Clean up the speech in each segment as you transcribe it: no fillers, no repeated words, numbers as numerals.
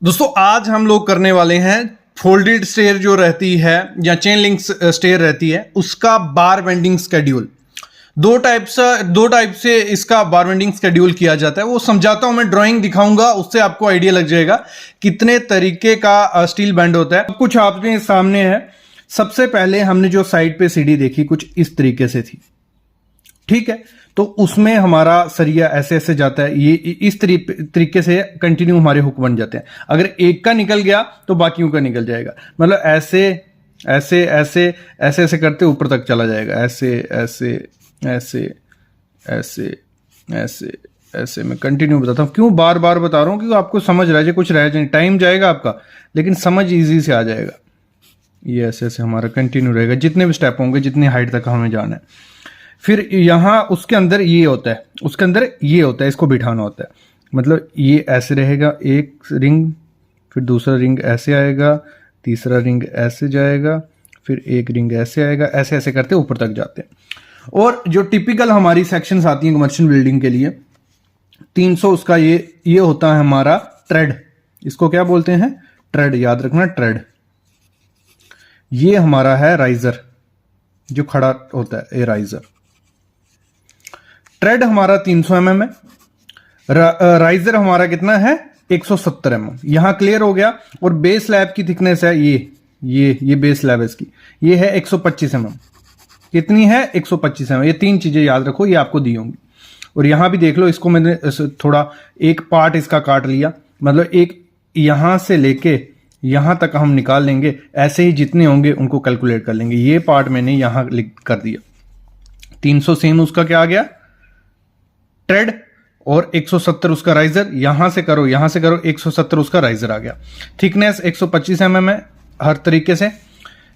दोस्तों आज हम लोग करने वाले हैं फोल्डेड स्टेयर जो रहती है या चेन लिंक स्टेयर रहती है उसका बार बेंडिंग स्केड्यूल। दो टाइप से इसका बार बेंडिंग स्केड्यूल किया जाता है। वो समझाता हूं, मैं ड्राइंग दिखाऊंगा, उससे आपको आइडिया लग जाएगा कितने तरीके का स्टील बैंड होता है। कुछ आपके सामने है। सबसे पहले हमने जो साइड पे सीढ़ी देखी कुछ इस तरीके से थी, ठीक है। तो उसमें हमारा सरिया ऐसे ऐसे जाता है, ये इस तरीके से कंटिन्यू हमारे हुक बन जाते हैं। अगर एक का निकल गया तो बाकियों का निकल जाएगा, मतलब ऐसे ऐसे ऐसे ऐसे ऐसे करते ऊपर तक चला जाएगा। ऐसे ऐसे ऐसे ऐसे ऐसे ऐसे मैं कंटिन्यू बताता हूँ। क्यों बार बार बता रहा हूँ? क्योंकि आपको समझ रह जाए, कुछ रह जाए, टाइम जाएगा आपका लेकिन समझ इजी से आ जाएगा। ये ऐसे ऐसे हमारा कंटिन्यू रहेगा, जितने भी स्टेप होंगे, जितनी हाइट तक हमें जाना है। फिर यहां उसके अंदर ये होता है, उसके अंदर ये होता है, इसको बिठाना होता है। मतलब ये ऐसे रहेगा, एक रिंग, फिर दूसरा रिंग ऐसे आएगा, तीसरा रिंग ऐसे जाएगा, फिर एक रिंग ऐसे आएगा, ऐसे ऐसे करते ऊपर तक जाते हैं। और जो टिपिकल हमारी सेक्शंस आती हैं कमर्शियल बिल्डिंग के लिए 300 उसका ये होता है हमारा ट्रेड। इसको क्या बोलते हैं? ट्रेड। याद रखना, ट्रेड। ये हमारा है राइजर, जो खड़ा होता है, ये राइजर। ट्रेड हमारा 300 mm है, राइजर हमारा कितना है? 170 mm। यहां क्लियर हो गया। और बेस स्लैब की थिकनेस है ये बेस स्लैब है इसकी, ये है 125 mm। कितनी है? 125 mm। ये तीन चीजें याद रखो, ये आपको दी होंगी। और यहां भी देख लो, इसको मैंने थोड़ा एक पार्ट इसका काट लिया, मतलब एक यहां से लेके यहां तक हम निकाल लेंगे। ऐसे ही जितने होंगे उनको कैलकुलेट कर लेंगे। ये पार्ट मैंने यहां कर दिया। 300 सेम उसका क्या आ गया? ट्रेड। और 170 उसका राइजर। यहां से करो 170 उसका राइजर आ गया। थिकनेस 125 mm है हर तरीके से।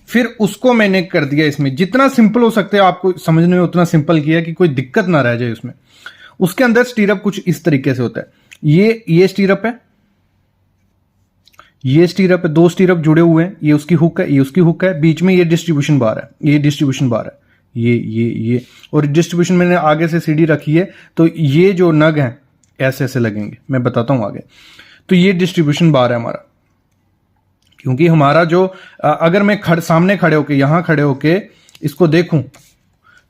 फिर उसको मैंने कर दिया इसमें, जितना सिंपल हो सकते हैं आपको समझने में उतना सिंपल किया कि कोई दिक्कत ना रह जाए उसमें। उसके अंदर स्टीरअप कुछ इस तरीके से होता है। ये स्टीरअप है, ये स्टीरअप है, दो स्टीरअप जुड़े हुए हैं। ये उसकी हुक है, ये उसकी हुक है। बीच में ये डिस्ट्रीब्यूशन बार है, ये डिस्ट्रीब्यूशन बार है, ये और डिस्ट्रीब्यूशन मैंने आगे से सीढ़ी रखी है, तो ये जो नग हैं ऐसे ऐसे लगेंगे, मैं बताता हूं आगे। तो ये डिस्ट्रीब्यूशन बार है हमारा। क्योंकि हमारा जो अगर मैं सामने खड़े होके, यहां खड़े होके इसको देखूं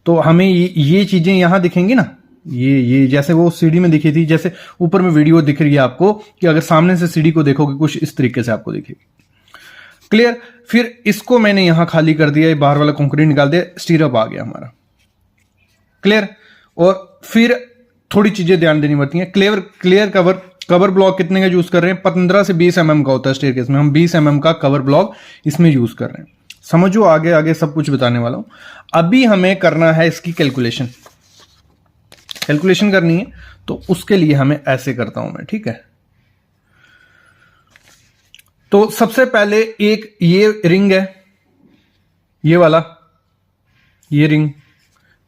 तो हमें ये चीजें यहां दिखेंगी ना, ये जैसे वो सीढ़ी में दिखी थी, जैसे ऊपर में वीडियो दिख रही है आपको कि अगर सामने से सीढ़ी को देखोगे कुछ इस तरीके से आपको दिखेगी। क्लियर। फिर इसको मैंने यहां खाली कर दिया, ये बाहर वाला कंक्रीट निकाल दिया, स्टीरअप आ गया हमारा। क्लियर। और फिर थोड़ी चीजें ध्यान देनी पड़ती हैं। क्लियर कवर ब्लॉक कितने का यूज कर रहे हैं? 15 से 20 mm का होता है स्टेयरकेस में। हम 20 mm का कवर ब्लॉक इसमें यूज कर रहे हैं। समझो, आगे आगे सब कुछ बताने वाला हूं। अभी हमें करना है इसकी कैलकुलेशन करनी है, तो उसके लिए हमें ऐसे करता हूं मैं, ठीक है। तो सबसे पहले एक ये रिंग है, ये वाला, ये रिंग।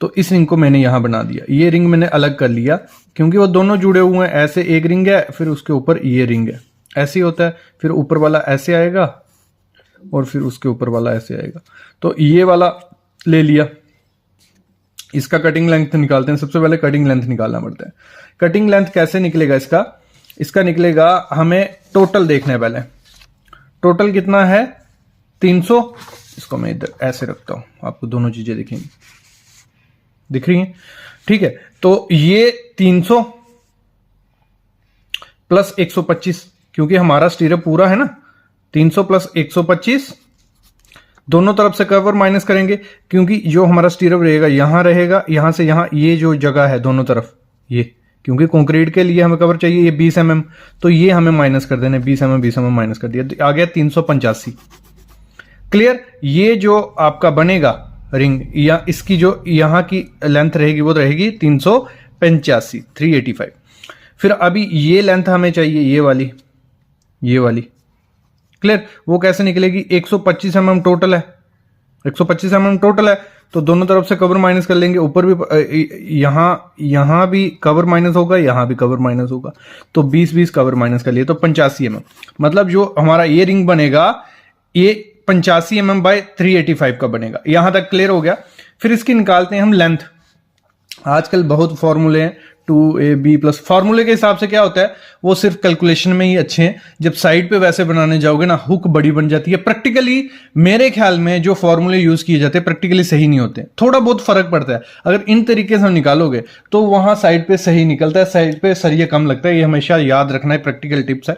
तो इस रिंग को मैंने यहां बना दिया। ये रिंग मैंने अलग कर लिया क्योंकि वो दोनों जुड़े हुए हैं। ऐसे एक रिंग है, फिर उसके ऊपर ये रिंग है, ऐसे ही होता है। फिर ऊपर वाला ऐसे आएगा और फिर उसके ऊपर वाला ऐसे आएगा। तो ये वाला ले लिया। इसका कटिंग लेंथ निकालते हैं। सबसे पहले कटिंग लेंथ निकालना पड़ता है। कटिंग लेंथ कैसे निकलेगा इसका निकलेगा, हमें टोटल देखना है पहले। टोटल कितना है? 300। इसको मैं इधर ऐसे रखता हूं, आपको दोनों चीजें दिखेंगी, दिख रही हैं, ठीक है। तो ये 300 प्लस 125, क्योंकि हमारा स्टीरअप पूरा है ना। 300 प्लस 125, दोनों तरफ से कवर माइनस करेंगे, क्योंकि जो हमारा स्टीरअप रहेगा यहां से यहां, ये जो जगह है दोनों तरफ, ये क्योंकि कंक्रीट के लिए हमें कवर चाहिए, ये 20 mm, तो ये हमें माइनस कर देने। 20 mm माइनस कर दिया, तो आ गया 385। क्लियर। ये जो आपका बनेगा रिंग, या इसकी जो यहां की लेंथ रहेगी वो रहेगी 385, 385। फिर अभी ये लेंथ हमें चाहिए, ये वाली। क्लियर। वो कैसे निकलेगी? 125 mm टोटल है, 125 mm टोटल है, तो दोनों तरफ से कवर माइनस कर लेंगे। ऊपर भी यहां भी कवर माइनस होगा, यहां भी कवर माइनस होगा, तो 20 कवर माइनस कर लिए, तो 85 mm। मतलब जो हमारा ये रिंग बनेगा ये 85 mm बाय 385 का बनेगा। यहां तक क्लियर हो गया। फिर इसकी निकालते हैं हम लेंथ। आजकल बहुत फॉर्मूले हैं, 2ab प्लस, फार्मूले के हिसाब से क्या होता है वो सिर्फ कैलकुलेशन में ही अच्छे हैं, जब साइड पे वैसे बनाने जाओगे ना हुक बड़ी बन जाती है। प्रैक्टिकली मेरे ख्याल में जो फार्मूले यूज किए जाते हैं प्रैक्टिकली सही नहीं होते, थोड़ा बहुत फर्क पड़ता है। अगर इन तरीके से हम निकालोगे तो वहां साइड पे सही निकलता है, साइड पे सरिया कम लगता है, ये हमेशा याद रखना है, प्रैक्टिकल टिप्स है।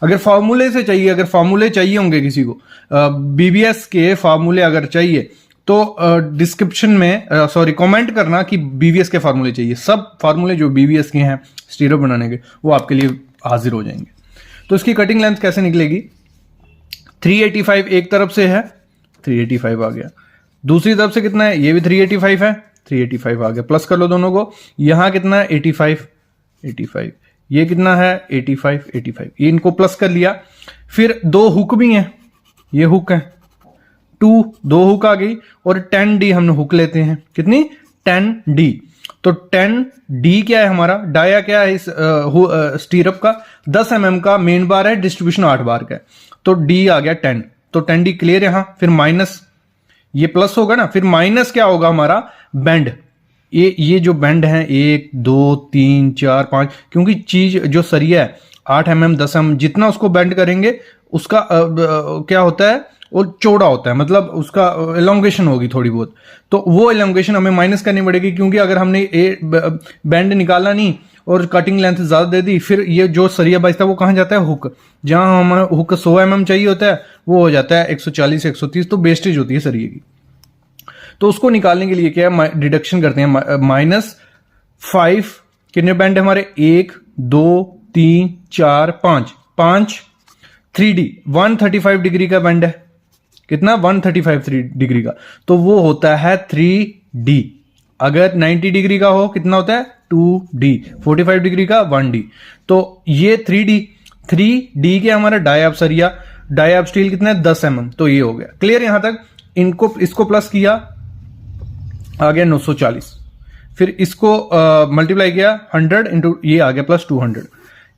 अगर फार्मूले से चाहिए, अगर फार्मूले चाहिए होंगे किसी को, बीबीएस के फार्मूले अगर चाहिए तो डिस्क्रिप्शन में कमेंट करना कि बीबीएस के फार्मूले चाहिए। सब फार्मूले जो बीबीएस के हैं स्टीरियो बनाने के वो आपके लिए हाजिर हो जाएंगे। तो इसकी कटिंग लेंथ कैसे निकलेगी, 385 एक तरफ से है, 385 आ गया, दूसरी तरफ से कितना है, ये भी 385 है, 385 आ गया, प्लस कर लो दोनों को। यहां कितना है 85, ये कितना है 85, ये इनको प्लस कर लिया। फिर दो हुक भी हैं, ये हुक है 2 हुक आ गई, और 10D हमने हुक लेते हैं, कितनी 10D। तो 10D क्या है हमारा, डाया क्या है इस स्टीरअप का 10 mm का मेन बार है, डिस्ट्रीब्यूशन 8 बार का है, तो D आ गया 10, तो 10D क्लियर यहां। फिर माइनस, ये प्लस होगा ना, फिर माइनस क्या होगा हमारा बेंड, ये जो बेंड है 1 2 3 4 5, क्योंकि चीज जो सरिया है 8 mm 10 mm जितना उसको बेंड करेंगे उसका क्या होता है वो चौड़ा होता है, मतलब उसका एलोंगेशन होगी थोड़ी बहुत, तो वो एलोंगेशन हमें माइनस करनी पड़ेगी, क्योंकि अगर हमने बैंड निकाला नहीं और कटिंग लेंथ ज्यादा दे दी, फिर ये जो सरिया बचता है वो कहां जाता है हुक, जहां हमें हुक 100 mm चाहिए होता है वो हो जाता है 140 130, तो वेस्टेज होती है सरिये की। तो उसको निकालने के लिए क्या है, डिडक्शन करते हैं, -5 कितने बैंड है हमारे, 1 2 3 4 5 3D 135 डिग्री का बैंड है, कितना 135 डिग्री का, तो वो होता है 3D। अगर 90 डिग्री का हो कितना होता है 2D, 45 डिग्री का 1D, तो ये 3D के हमारा डायाब सरिया, डायाब स्टील कितना है 10 mm, तो ये हो गया क्लियर यहां तक। इनको इसको प्लस किया आ गया 940, फिर इसको मल्टीप्लाई किया 100 इंटू ये आ गया प्लस 200,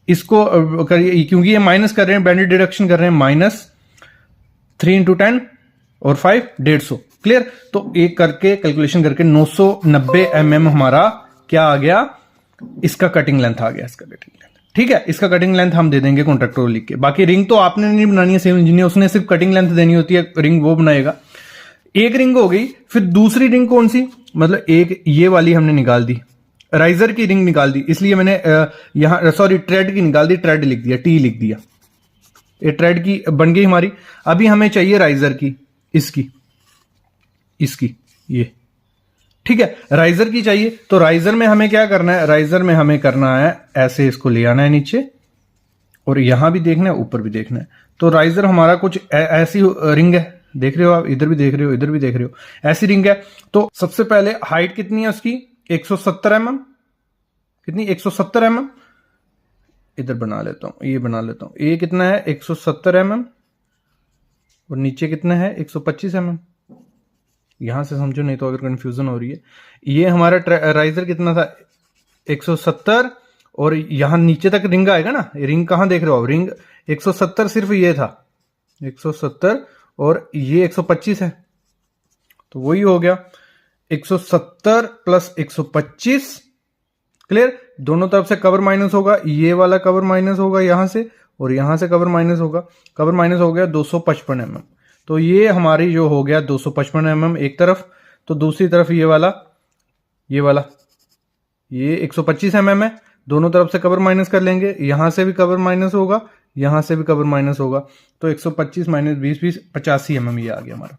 इसको करिए क्योंकि ये माइनस कर रहे हैं, बैंडेड डिडक्शन कर रहे हैं, -3 इंटू 10 और 5 150 क्लियर। तो एक करके कैलकुलेशन करके 990 mm हमारा क्या आ गया, इसका कटिंग लेंथ आ गया, इसका कटिंग लेंथ ठीक है। इसका कटिंग लेंथ हम दे देंगे कॉन्ट्रैक्टर को लिख के, बाकी रिंग तो आपने नहीं बनानी है, सिविल इंजीनियर उसने सिर्फ कटिंग लेंथ देनी होती है, रिंग वो बनाएगा। एक रिंग हो गई, फिर दूसरी रिंग कौन सी, मतलब एक ये वाली हमने निकाल दी, राइजर की रिंग निकाल दी, इसलिए मैंने यहां ट्रेड की निकाल दी, ट्रेड लिख दिया, टी लिख दिया, ये ट्रेड की बन गई हमारी। अभी हमें चाहिए राइजर की, इसकी ये ठीक है, राइजर की चाहिए। तो राइजर में हमें क्या करना है, राइजर में हमें करना है ऐसे इसको ले आना है नीचे, और यहां भी देखना है ऊपर भी देखना है। तो राइजर हमारा कुछ ऐसी रिंग है, देख रहे हो आप, इधर भी देख रहे हो इधर भी देख रहे हो, ऐसी रिंग है। तो सबसे पहले हाइट कितनी है उसकी 170 mm, कितनी 170 mm, इधर बना लेता हूं, ये बना लेता हूं, ये कितना है 170 mm, और नीचे कितना है 125 mm, यहां से समझो नहीं तो अगर कंफ्यूजन हो रही है। ये हमारा राइजर कितना था 170, और यहां नीचे तक रिंग आएगा ना, रिंग कहां देख रहे हो आप, रिंग 170 सिर्फ ये था 170, और ये 125 है, तो वही हो गया 170 प्लस 125 क्लियर। दोनों तरफ से कवर माइनस होगा, ये वाला कवर माइनस होगा यहां से, और यहां से कवर माइनस होगा, कवर माइनस हो गया 255 mm। तो ये हमारी जो हो गया 255 mm एक तरफ, तो दूसरी तरफ ये वाला ये 125 mm है, दोनों तरफ से कवर माइनस कर लेंगे, यहां से भी कवर माइनस होगा, यहां से भी कवर माइनस होगा, तो 125 माइनस 20 85 mm ये आ गया हमारा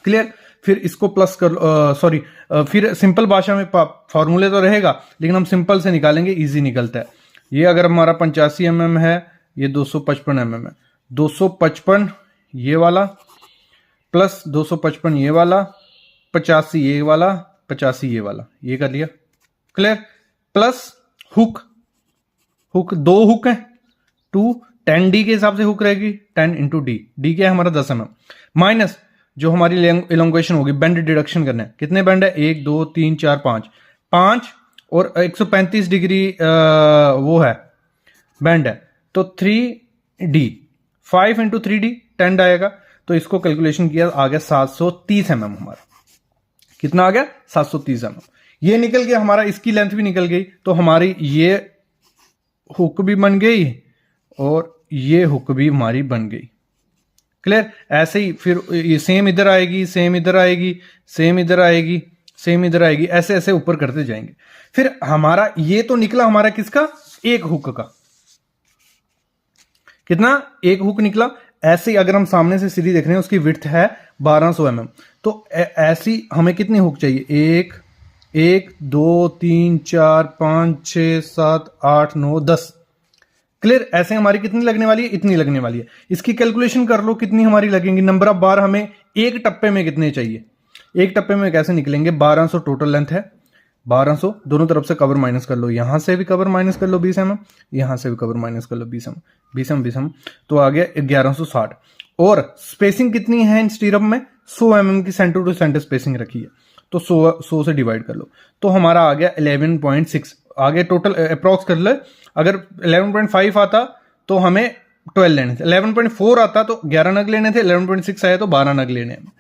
क्लियर। फिर इसको प्लस कर फिर सिंपल भाषा में फॉर्मूले तो रहेगा, लेकिन हम सिंपल से निकालेंगे, इजी निकलता है। ये अगर हमारा 85 mm है, ये 255 mm है, 255 ये वाला प्लस 255 ये वाला, 85 ये वाला, 85 ये वाला, ये कर लिया क्लियर। प्लस हुक दो हुक है, 10D के हिसाब से हुक रहेगी, 10 इंटू डी क्या है हमारा 10 mm, माइनस जो हमारी एलोंगेशन होगी, बैंड डिडक्शन करना है, कितने बैंड है 1 2 3 4 5 और 135 डिग्री वो है बैंड है, तो 3D 5 इंटू 3D 10 आएगा। तो इसको कैलकुलेशन किया आ गया 730 mm हमारा, कितना आ गया 730 mm। ये निकल गया हमारा, इसकी लेंथ भी निकल गई, तो हमारी ये हुक भी बन गई और ये हुक भी हमारी बन गई। क्लियर? ऐसे ही फिर ये सेम इधर आएगी, सेम इधर आएगी, सेम इधर आएगी, सेम इधर आएगी, ऐसे ऐसे ऊपर करते जाएंगे। फिर हमारा ये तो निकला हमारा किसका, एक हुक का। कितना, एक हुक निकला। ऐसे ही अगर हम सामने से सीधी देख रहे हैं, उसकी विड्थ है 1200 mm, तो ऐसी हमें कितनी हुक चाहिए, एक, 1 2 3 4 5 6 7 8 9 10। क्लियर? ऐसे हमारी कितनी लगने वाली है, इतनी लगने वाली है। इसकी कैलकुलेशन कर लो कितनी हमारी लगेंगी। नंबर ऑफ बार हमें एक टप्पे में कितने चाहिए, एक टप्पे में कैसे निकलेंगे, 1200 टोटल लेंथ है, 1200 दोनों तरफ से कवर माइनस कर लो, यहां से भी कवर माइनस कर लो 20 mm, यहां से भी कवर माइनस कर लो 20 mm, 20 mm 20 mm, तो आ गया 1160। और स्पेसिंग कितनी है इन स्टीरअप में, 100 mm की सेंटर टू सेंटर स्पेसिंग रखी है, तो 100 से डिवाइड कर लो, तो हमारा आ गया 11.6। आगे टोटल अप्रॉक्स कर ले, अगर 11.5 आता तो हमें 12 लेने थे, 11.4 आता तो 11 नग लेने थे, 11.6 आया तो 12 नग लेने हैं।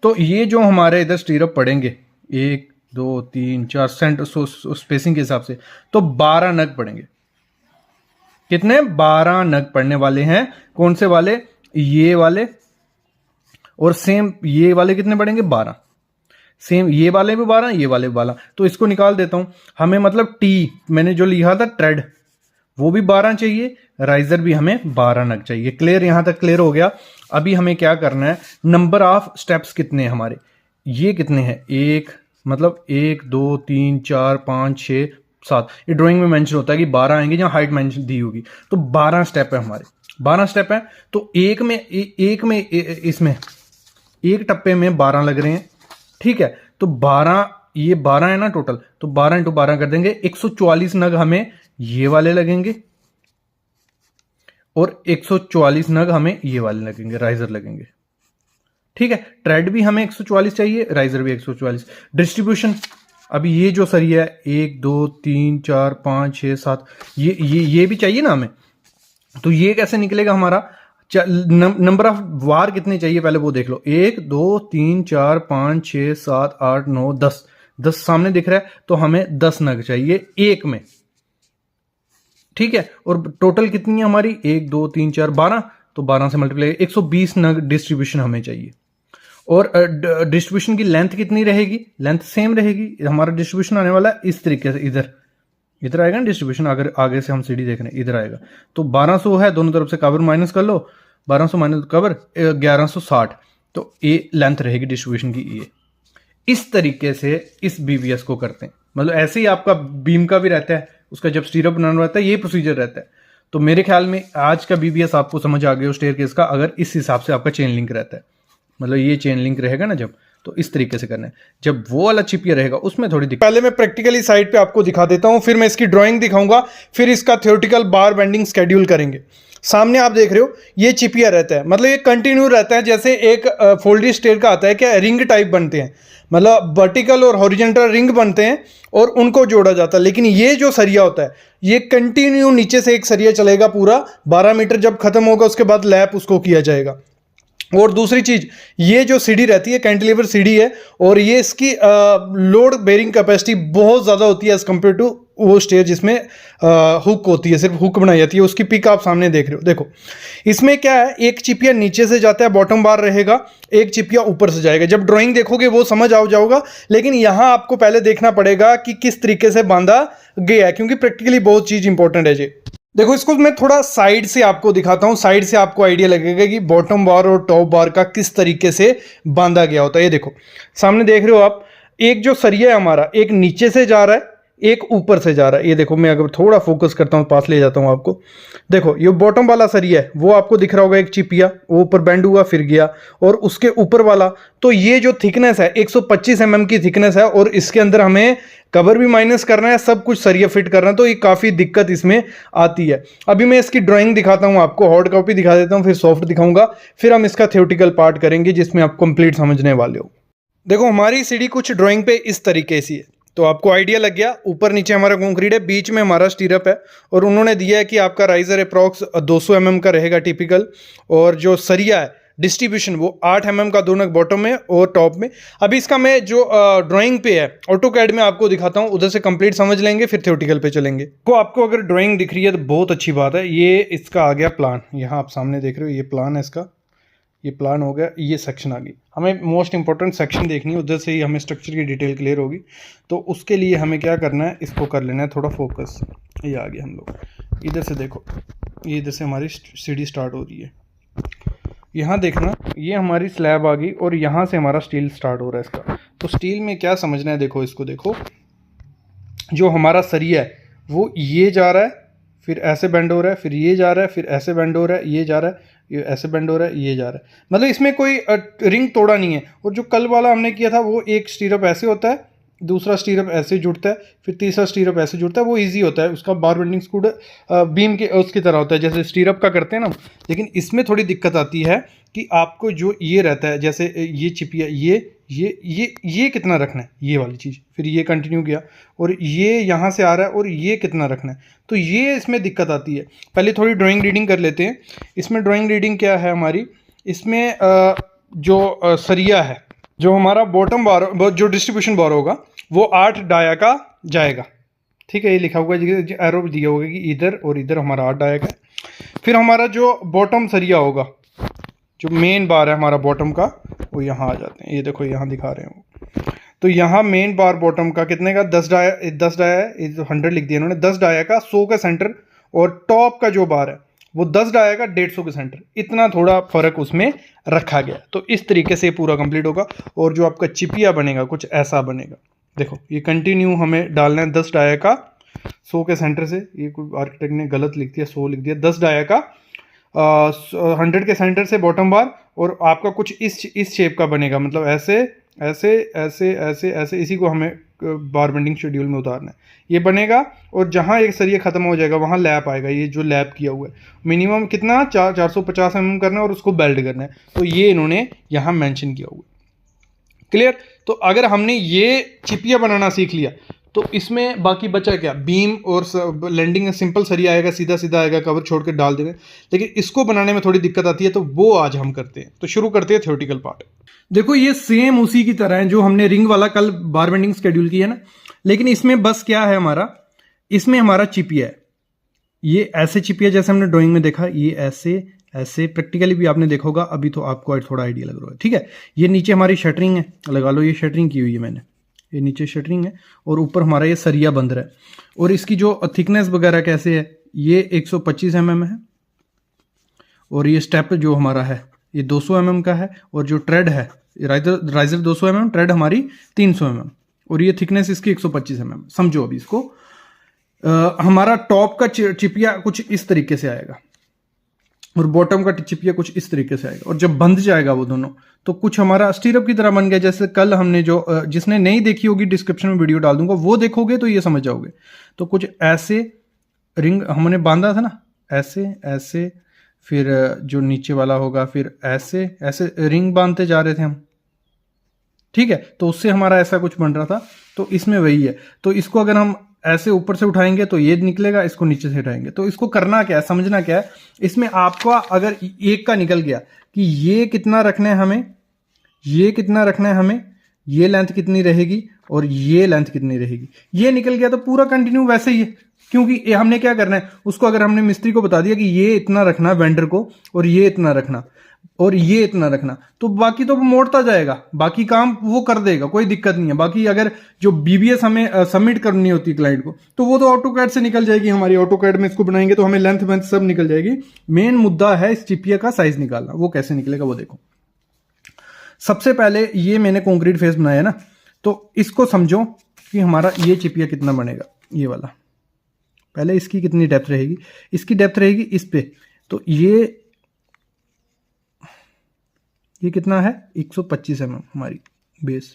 तो ये जो हमारे इधर स्टीरअप पड़ेंगे 1 2 3 4 सेंटर स्पेसिंग के हिसाब से, तो 12 नग पड़ेंगे। कितने, 12 नग पड़ने वाले हैं। कौन से वाले, ये वाले, और सेम ये वाले कितने पड़ेंगे, 12। सेम ये वाले भी 12, ये वाले भी 12, तो इसको निकाल देता हूं। हमें मतलब टी मैंने जो लिखा था ट्रेड, वो भी 12 चाहिए, राइजर भी हमें 12 नग चाहिए। क्लियर? यहां तक क्लियर हो गया। अभी हमें क्या करना है, नंबर ऑफ स्टेप्स कितने हैं हमारे, ये कितने हैं, एक, मतलब 1 2 3 4 5 6 7, ये ड्राइंग में मेंशन होता है कि 12 आएंगे जहां हाइट मेंशन दी होगी, तो 12 स्टेप है हमारे, 12 स्टेप है। तो एक में इसमें एक टप्पे में 12 लग रहे हैं, ठीक है। तो 12, ये 12 है ना टोटल, तो 12 इंटू 12 कर देंगे, 144 नग हमें ये वाले लगेंगे और 144 नग हमें ये वाले लगेंगे, राइजर लगेंगे, ठीक है। ट्रेड भी हमें 144 चाहिए, राइजर भी 144। डिस्ट्रीब्यूशन, अभी ये जो सरिया है 1 2 3 4 5 6 7, ये भी चाहिए ना हमें, तो ये कैसे निकलेगा हमारा, नंबर ऑफ वार कितने चाहिए पहले वो देख लो, 1 2 3 4 5 6 7 8 9 10, 10 सामने दिख रहा है, तो हमें 10 नग चाहिए एक में, ठीक है। और टोटल कितनी है हमारी, 1 2 3 4 12, तो 12 से मल्टीप्लाई 120 नग डिस्ट्रीब्यूशन हमें चाहिए। और डिस्ट्रीब्यूशन की लेंथ कितनी रहेगी, लेंथ सेम रहेगी। हमारा डिस्ट्रीब्यूशन आने वाला है इस तरीके से, इधर आएगा ना डिस्ट्रीब्यूशन, अगर आगे से हम सीढ़ी देख रहे हैं इधर आएगा, तो 1200 है, दोनों तरफ से कवर माइनस कर लो, 1200 माइनस कवर 1160, तो ये लेंथ रहेगी डिस्ट्रीब्यूशन की। ये इस तरीके से इस बीबीएस को करते हैं, मतलब ऐसे ही आपका बीम का भी रहता है, उसका जब स्टीरअप बनाना रहता है ये प्रोसीजर रहता है। तो मेरे ख्याल में आज का बीबीएस आपको समझ आ गया स्टेयरकेस का, अगर इस हिसाब से आपका चेन लिंक रहता है, मतलब ये चेन लिंक रहेगा ना जब, तो इस तरीके से करना है। जब वो वाला चिपिया रहेगा उसमें थोड़ी दिक्कत। पहले मैं प्रैक्टिकली साइड पे आपको दिखा देता हूं, फिर मैं इसकी ड्राइंग दिखाऊंगा, फिर इसका थ्योरेटिकल बार बेंडिंग स्केड्यूल करेंगे। सामने आप देख रहे हो ये चिपिया रहता है, मतलब ये कंटिन्यू रहता है, जैसे एक फोल्डेड स्टेयर का आता है क्या, रिंग टाइप बनते हैं, मतलब वर्टिकल और हॉरिजॉन्टल रिंग बनते हैं और उनको जोड़ा जाता है। लेकिन ये जो सरिया होता है ये कंटिन्यू नीचे से एक सरिया चलेगा पूरा 12 मीटर, जब खत्म होगा उसके बाद लैप उसको किया जाएगा। और दूसरी चीज, ये जो सीढ़ी रहती है कैंटिलीवर सीढ़ी है, और ये इसकी लोड बेरिंग कैपेसिटी बहुत ज़्यादा होती है एज कम्पेयर टू वो स्टेयर जिसमें हुक होती है, सिर्फ हुक बनाई जाती है। उसकी पिक आप सामने देख रहे हो, देखो इसमें क्या है, एक चिपिया नीचे से जाता है, बॉटम बार रहेगा, एक चिपिया ऊपर से जाएगा। जब ड्राइंग देखोगे वो समझ आ जाओगा, लेकिन यहाँ आपको पहले देखना पड़ेगा कि किस तरीके से बांधा गया है, क्योंकि प्रैक्टिकली बहुत चीज़ इंपॉर्टेंट है जी। देखो इसको मैं थोड़ा साइड से आपको दिखाता हूं, साइड से आपको आइडिया लगेगा कि बॉटम बार और टॉप बार का किस तरीके से बांधा गया होता है। ये देखो सामने देख रहे हो आप, एक जो सरिया है हमारा, एक नीचे से जा रहा है, एक ऊपर से जा रहा है। ये देखो मैं अगर थोड़ा फोकस करता हूं, पास ले जाता हूं आपको, देखो ये बॉटम वाला सरिया है, वो आपको दिख रहा होगा एक चिपिया, वो ऊपर बेंड हुआ फिर गया, और उसके ऊपर वाला, तो ये जो थिकनेस है 125 mm की थिकनेस है, और इसके अंदर हमें कवर भी माइनस करना है, सब कुछ सरिया फिट करना है, तो ये काफ़ी दिक्कत इसमें आती है। अभी मैं इसकी ड्राइंग दिखाता हूँ आपको, हार्ड कॉपी दिखा देता हूँ, फिर सॉफ्ट दिखाऊंगा, फिर हम इसका थ्योरेटिकल पार्ट करेंगे जिसमें आप कंप्लीट समझने वाले हो। देखो हमारी सीढ़ी कुछ ड्राइंग पे इस तरीके से है, तो आपको आइडिया लग गया। ऊपर नीचे हमारा कंक्रीट है, बीच में हमारा स्टीरअप है, और उन्होंने दिया है कि आपका राइजर अप्रॉक्स 200 mm का रहेगा टिपिकल, और जो सरिया है डिस्ट्रीब्यूशन वो 8 mm का दोनों बॉटम में और टॉप में। अभी इसका मैं जो ड्राइंग पे है ऑटोकैड में आपको दिखाता हूँ, उधर से कंप्लीट समझ लेंगे फिर थ्योरेटिकल पे चलेंगे। तो आपको अगर ड्राइंग दिख रही है तो बहुत अच्छी बात है। ये इसका आ गया प्लान, यहाँ आप सामने देख रहे हो, ये प्लान है इसका, ये प्लान हो गया, ये सेक्शन आ गई। हमें मोस्ट इंपॉर्टेंट सेक्शन देखनी है, उधर से ही हमें स्ट्रक्चर की डिटेल क्लियर होगी। तो उसके लिए हमें क्या करना है, इसको कर लेना है थोड़ा फोकस। ये आ गया, हम लोग इधर से देखो, ये इधर से हमारी सीढ़ी स्टार्ट हो रही है, यहाँ देखना, ये हमारी स्लैब आ गई और यहाँ से हमारा स्टील स्टार्ट हो रहा है इसका। तो स्टील में क्या समझना है, देखो इसको देखो, जो हमारा सरिया है वो ये जा रहा है, फिर ऐसे बेंड हो रहा है, फिर ये जा रहा है, फिर ऐसे बेंड हो रहा है, ये जा रहा है, ये ऐसे बेंड हो रहा है, ये जा रहा है। मतलब इसमें कोई रिंग तोड़ा नहीं है। और जो कल वाला हमने किया था वो एक स्टीरअप ऐसे होता है, दूसरा स्टीरअप ऐसे जुड़ता है, फिर तीसरा स्टीरअप ऐसे जुड़ता है, वो इजी होता है। उसका बार बेंडिंग स्क्रू बीम के उसकी तरह होता है जैसे स्टीरअप का करते हैं ना। लेकिन इसमें थोड़ी दिक्कत आती है कि आपको जो ये रहता है, जैसे ये चिपिया, ये कितना रखना है, ये वाली चीज़, फिर ये कंटिन्यू किया और ये यहाँ से आ रहा है और ये कितना रखना है, तो ये इसमें दिक्कत आती है। पहले थोड़ी ड्राइंग रीडिंग कर लेते हैं। इसमें ड्राइंग रीडिंग क्या है हमारी, इसमें जो सरिया है, जो हमारा बॉटम बार, जो डिस्ट्रीब्यूशन बार होगा वो 8 डाया का जाएगा, ठीक है। ये लिखा हुआ है, एरो दिया होगा कि इधर और इधर हमारा 8 डाया का। फिर हमारा जो बॉटम सरिया होगा, जो मेन बार है हमारा बॉटम का, वो यहाँ आ जाते हैं, ये देखो यहाँ दिखा रहे हैं वो। तो यहाँ मेन बार बॉटम का कितने का, 10 डाया है, 100 लिख दिया इन्होंने, 10 डाया का 100 का सेंटर, और टॉप का जो बार है वो 10 डाया का 150 के सेंटर, इतना थोड़ा फर्क उसमें रखा गया। तो इस तरीके से पूरा कंप्लीट होगा। और जो आपका चिपिया बनेगा कुछ ऐसा बनेगा, देखो ये कंटिन्यू हमें डालना है 10 डाया का 100 के सेंटर से, ये कोई आर्किटेक्ट ने गलत लिख दिया, 100 लिख दिया, 10 डाया का 100 के सेंटर से बॉटम बार, और आपका कुछ इस शेप का बनेगा, मतलब ऐसे ऐसे ऐसे ऐसे ऐसे, इसी को हमें बार बेंडिंग शेड्यूल में उतारना है, ये बनेगा। और जहाँ एक सरिया खत्म हो जाएगा वहाँ लैप आएगा, ये जो लैप किया हुआ है मिनिमम कितना 450 mm करना है और उसको बेल्ट करना है। तो ये इन्होंने यहाँ मेंशन किया हुआ है, क्लियर। तो अगर हमने ये चिपिया बनाना सीख लिया तो इसमें बाकी बचा क्या, बीम और लैंडिंग सिंपल सरिया आएगा, सीधा सीधा आएगा, कवर छोड़ के डाल देंगे। लेकिन इसको बनाने में थोड़ी दिक्कत आती है, तो वो आज हम करते हैं। तो शुरू करते हैं थ्योरेटिकल पार्ट। देखो ये सेम उसी की तरह है जो हमने रिंग वाला कल बार बेंडिंग शेड्यूल किया ना, लेकिन इसमें बस क्या है हमारा, इसमें हमारा चिपिया है, ये ऐसे चिपिया जैसे हमने ड्राइंग में देखा, ये ऐसे ऐसे, प्रैक्टिकली भी आपने देखा होगा, अभी तो आपको थोड़ा आइडिया लग रहा है, ठीक है। ये नीचे हमारी शटरिंग है, लगा लो, ये शटरिंग की हुई है मैंने, ये नीचे शटरिंग है और ऊपर हमारा ये सरिया बंद रहा है। और इसकी जो थिकनेस वगैरह कैसे है, ये 125 mm है, और ये स्टेप जो हमारा है ये 200 mm का है, और जो ट्रेड है राइजर 200 mm, ट्रेड हमारी 300 mm, और ये थिकनेस इसकी 125 mm। समझो अभी इसको, हमारा टॉप का चिपिया कुछ इस तरीके से आएगा और बॉटम का चिपिया कुछ इस तरीके से आएगा, और जब बंध जाएगा वो दोनों तो कुछ हमारा स्टीरअप की तरह बन गया। जैसे कल हमने जो जिसने नहीं देखी होगी डिस्क्रिप्शन में वीडियो डाल दूंगा, वो देखोगे तो ये समझ जाओगे। तो कुछ ऐसे रिंग हमने बांधा था ना, ऐसे ऐसे, फिर जो नीचे वाला होगा, फिर ऐसे ऐसे रिंग बांधते जा रहे थे हम, ठीक है। तो उससे हमारा ऐसा कुछ बन रहा था, तो इसमें वही है। तो इसको अगर हम ऐसे ऊपर से उठाएंगे तो ये निकलेगा, इसको नीचे से उठाएंगे तो इसको करना क्या है, समझना क्या है। इसमें आपका अगर एक का निकल गया कि ये कितना रखना है हमें, ये कितना रखना है हमें, ये लेंथ कितनी रहेगी और ये लेंथ कितनी रहेगी, ये निकल गया तो पूरा कंटिन्यू वैसे ही है। क्योंकि हमने क्या करना है, उसको अगर हमने मिस्त्री को बता दिया कि ये इतना रखना वेंडर को, और ये इतना रखना और ये इतना रखना, तो बाकी तो वो मोड़ता जाएगा, बाकी काम वो कर देगा, कोई दिक्कत नहीं है। बाकी अगर जो बीबीएस हमें सबमिट करनी होती है क्लाइंट को, तो वो तो ऑटोकैड से निकल जाएगी, हमारी ऑटोकैड में इसको बनाएंगे तो हमें लेंथ वेंथ सब निकल जाएगी। मेन मुद्दा है इस चिपिया का साइज निकालना, वो कैसे निकलेगा वो देखो। सबसे पहले ये मैंने कंक्रीट फेस बनाया ना, तो इसको समझो कि हमारा ये चिपिया कितना बनेगा, ये वाला। पहले इसकी कितनी डेप्थ रहेगी, इसकी डेप्थ रहेगी इस पे, तो ये कितना है 125 mm हमारी बेस,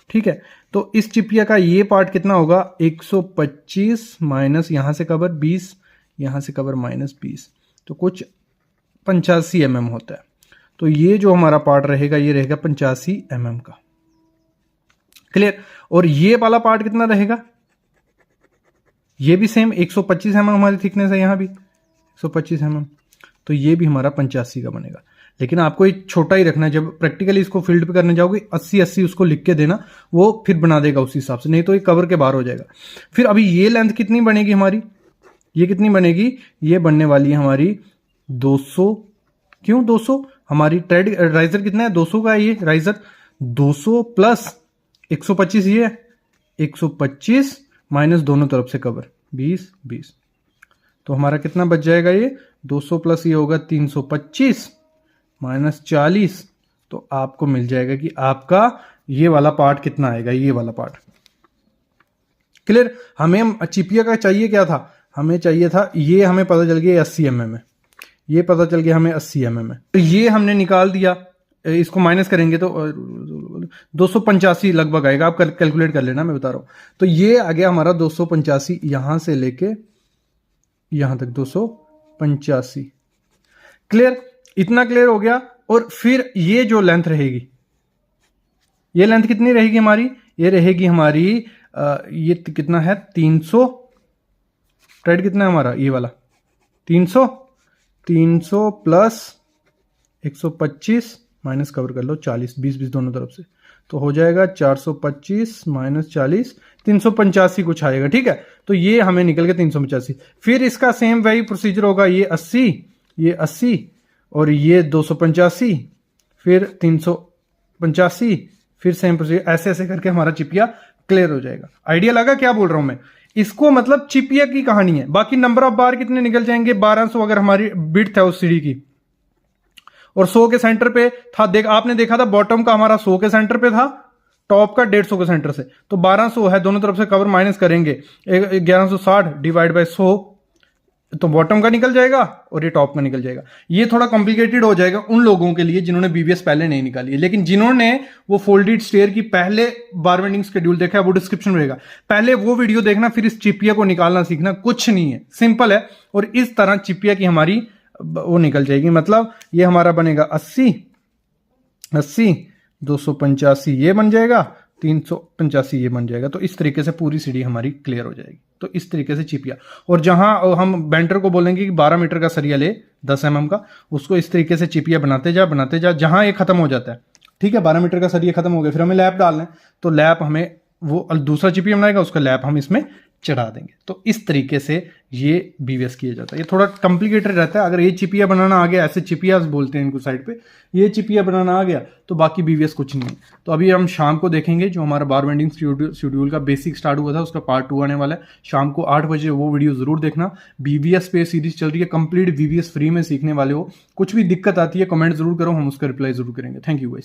ठीक है। तो इस चिपिया का ये पार्ट कितना होगा 125 माइनस यहां से कवर 20, यहां से कवर -20, तो कुछ 85 mm होता है। तो ये जो हमारा पार्ट रहेगा ये रहेगा 85 mm का, क्लियर। और ये वाला पार्ट कितना रहेगा, ये भी सेम 125 mm हमारी थिकनेस है, यहां भी 125 mm। तो ये भी हमारा 85 का बनेगा। लेकिन आपको एक छोटा ही रखना है, जब प्रैक्टिकली इसको फील्ड पे करने जाओगे 80-80 उसको लिख के देना, वो फिर बना देगा उसी हिसाब से, नहीं तो ये कवर के बाहर हो जाएगा। फिर अभी ये लेंथ कितनी बनेगी हमारी, ये कितनी बनेगी, ये बनने वाली है हमारी 200। क्यों 200, हमारी ट्रेड राइजर कितना है 200 का है, ये राइजर 200 प्लस 125 ये 125 माइनस दोनों तरफ से कवर 20, तो हमारा कितना बच जाएगा, ये 200 प्लस ये होगा 325 माइनस 40, तो आपको मिल जाएगा कि आपका ये वाला पार्ट कितना आएगा, ये वाला पार्ट। क्लियर। हमें चिपिया का चाहिए क्या था, हमें चाहिए था ये, हमें पता चल गया 80 mm है, ये पता चल गया हमें 80 mm है, तो ये हमने निकाल दिया। इसको माइनस करेंगे तो 285 लगभग आएगा, आप कैलकुलेट कर लेना, मैं बता रहा हूं। तो ये आ गया हमारा 285, यहां से लेके यहां तक 285। क्लियर, इतना क्लियर हो गया। और फिर ये जो लेंथ रहेगी, ये लेंथ कितनी रहेगी हमारी, ये रहेगी हमारी ये कितना है 300, ट्रेड कितना है हमारा ये वाला 300 प्लस 125 माइनस कवर कर लो 40, 20 दोनों तरफ से, तो हो जाएगा 425 माइनस 40, 385 कुछ आएगा। ठीक है, तो ये हमें निकल गया 385। फिर इसका सेम वही प्रोसीजर होगा, ये 80, ये 80 और ये 285, फिर 385, फिर सेम प्रोसीजर, ऐसे ऐसे करके हमारा चिपिया क्लियर हो जाएगा। आइडिया लगा क्या बोल रहा हूं मैं, इसको मतलब चिपिया की कहानी है। बाकी नंबर ऑफ बार कितने निकल जाएंगे, 1200 अगर हमारी बिड्थ है उस सीढ़ी की, और 100 के सेंटर पे था, आपने देखा था बॉटम का हमारा 100 के सेंटर पे था, टॉप का 150 के सेंटर से, तो 1200 है, दोनों तरफ से कवर माइनस करेंगे 1160 डिवाइड बाय 100, तो बॉटम का निकल जाएगा और ये टॉप का निकल जाएगा। ये थोड़ा कॉम्प्लिकेटेड हो जाएगा उन लोगों के लिए जिन्होंने बीवीएस पहले नहीं निकाली है, लेकिन जिन्होंने वो फोल्डेड स्टेयर की पहले बार बेंडिंग शेड्यूल देखा है वो डिस्क्रिप्शन में रहेगा, पहले वो वीडियो देखना, फिर इस चिपिया को निकालना सीखना। कुछ नहीं है, सिंपल है। और इस तरह चिपिया की हमारी वो निकल जाएगी, मतलब ये हमारा बनेगा 80, 285 ये बन जाएगा, 385 ये बन जाएगा। तो इस तरीके से पूरी सीढ़ी हमारी क्लियर हो जाएगी। तो इस तरीके से चिपिया, और जहां हम बेंटर को बोलेंगे कि 12 मीटर का सरिया ले 10 mm का, उसको इस तरीके से चिपिया बनाते जा जहां ये खत्म हो जाता है। ठीक है, 12 मीटर का सरिया खत्म हो गया, फिर हमें लैप डालना है, तो लैप हमें वो दूसरा चिपिया बनाएगा, उसका लैप हम इसमें चढ़ा देंगे। तो इस तरीके से ये बीवीएस किया जाता है। ये थोड़ा कॉम्प्लिकेटेड रहता है। अगर ये चिपिया बनाना आ गया, ऐसे चिपिया बोलते हैं इनको साइड पे, ये चिपिया बनाना आ गया तो बाकी बीवीएस कुछ नहीं है। तो अभी हम शाम को देखेंगे जो हमारा बार बेंडिंग शेड्यूल का बेसिक स्टार्ट हुआ था, उसका पार्ट 2 आने वाला है। शाम को 8 बजे वो वीडियो जरूर देखना। बीवीएस पे सीरीज चल रही है, कंप्लीट बीवीएस फ्री में सीखने वाले हो। कुछ भी दिक्कत आती है कमेंट जरूर करो, हम उसका रिप्लाई जरूर करेंगे। Thank you guys.